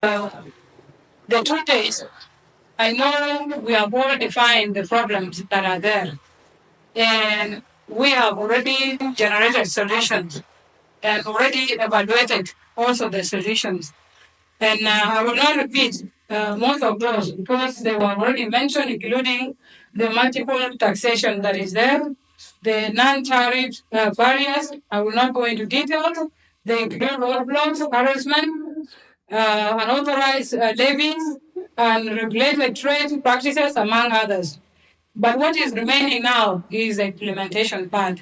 Uh, the truth is, I know we have all defined the problems that are there, and we have already generated solutions and already evaluated also the solutions. And I will not repeat most of those because they were already mentioned, including the multiple taxation that is there, the non-tariff barriers. I will not go into detail. They include roadblocks, harassment, unauthorized levies, and regulated trade practices, among others. But what is remaining now is the implementation part.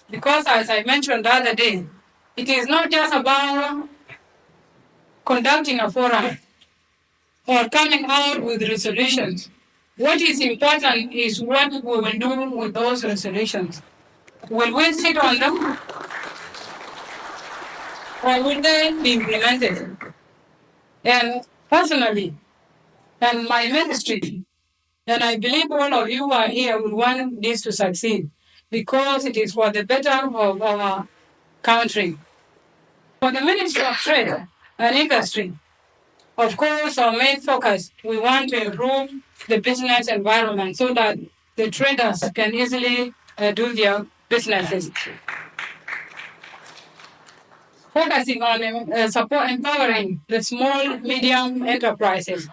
Because as I mentioned the other day, it is not just about conducting a forum or coming out with resolutions. What is important is what we will do with those resolutions. Will we sit on them or will they be implemented? And personally, and my ministry, and I believe all of you are here will want this to succeed because it is for the better of our country. For the Ministry of Trade and Industry, of course, our main focus, we want to improve the business environment so that the traders can easily do their businesses. Focusing on support empowering the small, medium enterprises,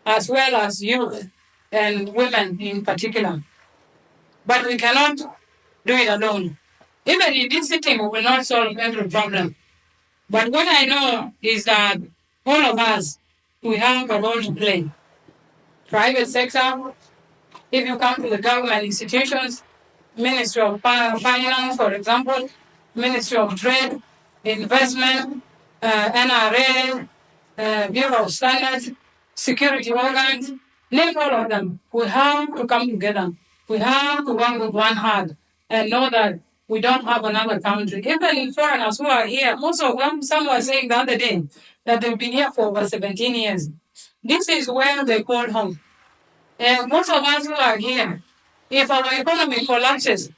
as well as youth and women in particular. But we cannot do it alone. Even in this sitting, we will not solve every problem. But what I know is that all of us, we have a role to play. Private sector, if you come to the government institutions, Ministry of Finance, for example, Ministry of Trade, Investment, NRA, Bureau of Standards, security organs, name all of them. We have to come together. We have to work with one heart and know that we don't have another country. Even foreigners who are here, most of them, some were saying the other day that they've been here for over 17 years. This is where they call home. And most of us who are here, if our economy collapses,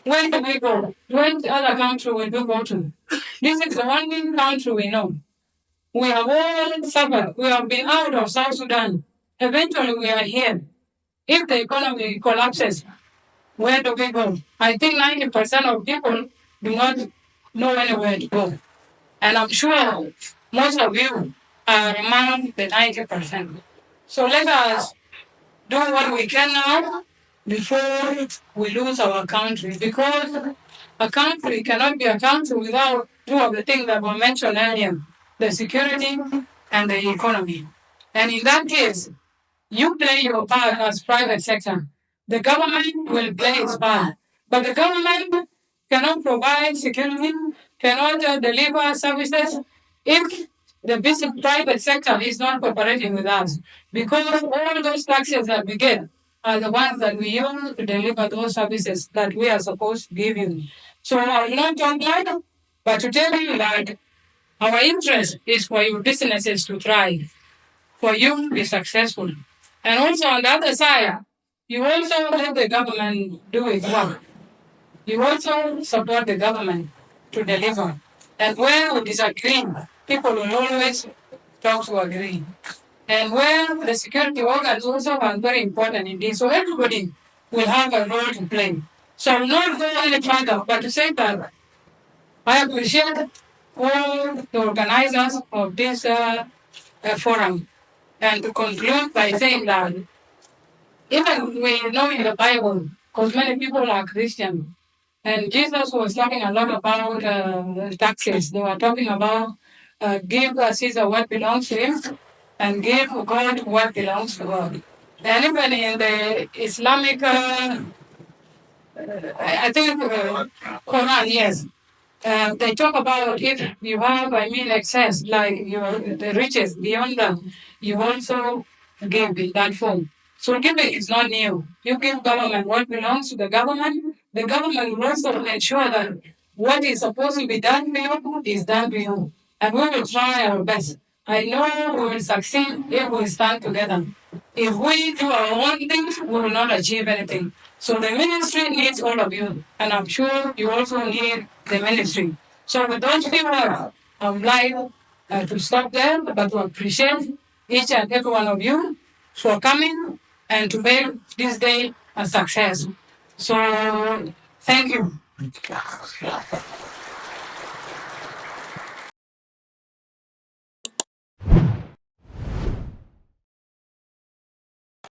where do we go? What other country will we go to? This is the only country we know. We have all suffered. We have been out of South Sudan. Eventually, we are here. If the economy collapses, where do we go? I think 90% of people do not know anywhere to go. And I'm sure most of you are among the 90%. So let us do what we can now before we lose our country. Because a country cannot be a country without two of the things that were mentioned earlier, the security and the economy. And in that case, you play your part as private sector. The government will play its part. But the government cannot provide security, cannot deliver services if the basic private sector is not cooperating with us. Because all those taxes that we get are the ones that we use to deliver those services that we are supposed to give you. So I will not talk that, but to tell you that our interest is for your businesses to thrive, for you to be successful. And also on the other side, you also let the government do its work. You also support the government to deliver. And where we disagree, people will always talk to agree. And where the security organs also are very important in this. So everybody will have a role to play. So I'm not going any further, but to say that I appreciate all the organizers of this forum. And to conclude by saying that even we know in the Bible, because many people are Christian, and Jesus was talking a lot about taxes. They were talking about give Caesar what belongs to him and give God what belongs to God. And even in the Islamic, I think, Quran, yes, they talk about if you have, excess, like the riches beyond that, you also give in that form. So giving is not new. You give government what belongs to the government. The government will also ensure that what is supposed to be done to you is done to you. And we will try our best. I know we will succeed if we stand together. If we do our own things, we will not achieve anything. So the ministry needs all of you, and I'm sure you also need the ministry. So with those few words, I would like to stop there, but to appreciate each and every one of you for coming and to make this day a success. So, thank you.